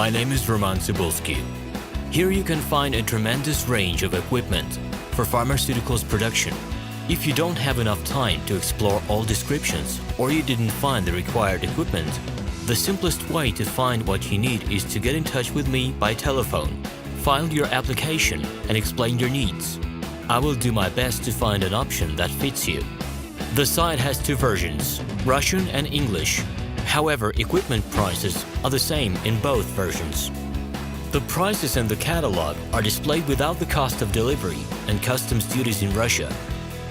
My name is Roman Cybulski. Here you can find a tremendous range of equipment for pharmaceuticals production. If you don't have enough time to explore all descriptions or you didn't find the required equipment, the simplest way to find what you need is to get in touch with me by telephone, file your application, and explain your needs. I will do my best to find an option that fits you. The site has two versions, Russian and English. However, equipment prices are the same in both versions. The prices in the catalog are displayed without the cost of delivery and customs duties in Russia.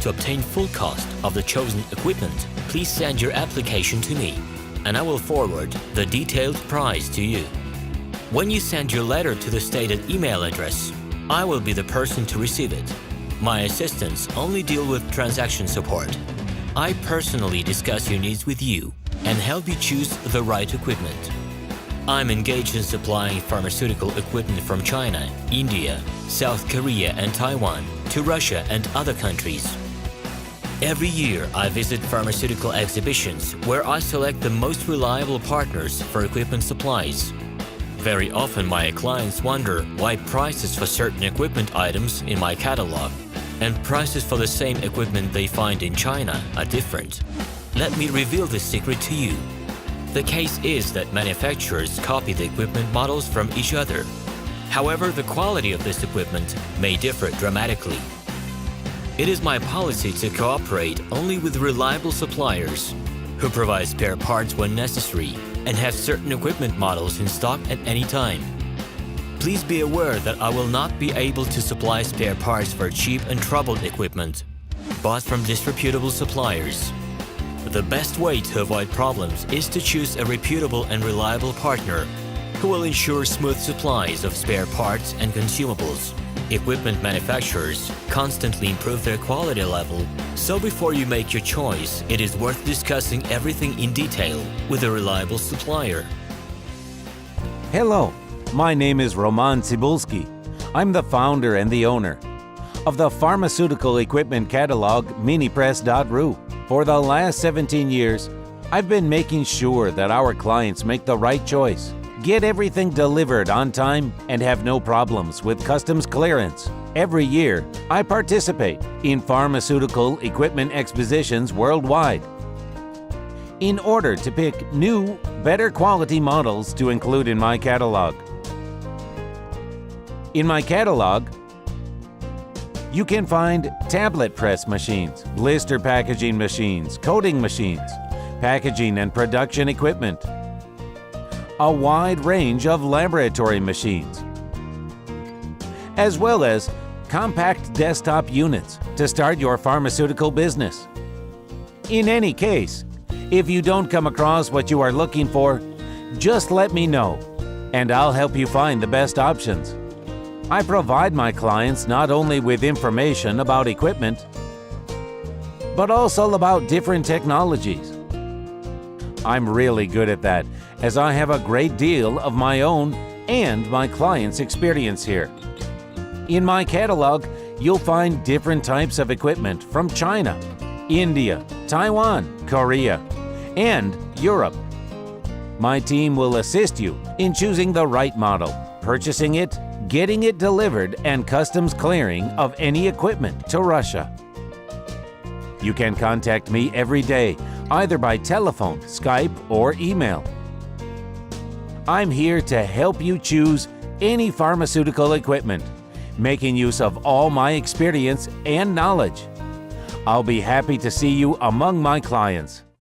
To obtain full cost of the chosen equipment, please send your application to me, and I will forward the detailed price to you. When you send your letter to the stated email address, I will be the person to receive it. My assistants only deal with transaction support. I personally discuss your needs with you and help you choose the right equipment. I'm engaged in supplying pharmaceutical equipment from China, India, South Korea, and Taiwan to Russia and other countries. Every year, I visit pharmaceutical exhibitions where I select the most reliable partners for equipment supplies. Very often, my clients wonder why prices for certain equipment items in my catalog and prices for the same equipment they find in China are different. Let me reveal this secret to you. The case is that manufacturers copy the equipment models from each other. However, the quality of this equipment may differ dramatically. It is my policy to cooperate only with reliable suppliers who provide spare parts when necessary and have certain equipment models in stock at any time. Please be aware that I will not be able to supply spare parts for cheap and troubled equipment bought from disreputable suppliers. The best way to avoid problems is to choose a reputable and reliable partner who will ensure smooth supplies of spare parts and consumables. Equipment manufacturers constantly improve their quality level, so before you make your choice, it is worth discussing everything in detail with a reliable supplier. Hello, my name is Roman Cybulski. I'm the founder and the owner of the pharmaceutical equipment catalog minipress.ru. For the last 17 years, I've been making sure that our clients make the right choice, get everything delivered on time, and have no problems with customs clearance. Every year, I participate in pharmaceutical equipment expositions worldwide in order to pick new, better quality models to include in my catalog. In my catalog, you can find tablet press machines, blister packaging machines, coating machines, packaging and production equipment, a wide range of laboratory machines, as well as compact desktop units to start your pharmaceutical business. In any case, if you don't come across what you are looking for, just let me know, and I'll help you find the best options. I provide my clients not only with information about equipment, but also about different technologies. I'm really good at that, as I have a great deal of my own and my clients' experience here. In my catalog, you'll find different types of equipment from China, India, Taiwan, Korea, and Europe. My team will assist you in choosing the right model, purchasing it, getting it delivered, and customs clearing of any equipment to Russia. You can contact me every day, either by telephone, Skype, or email. I'm here to help you choose any pharmaceutical equipment, making use of all my experience and knowledge. I'll be happy to see you among my clients.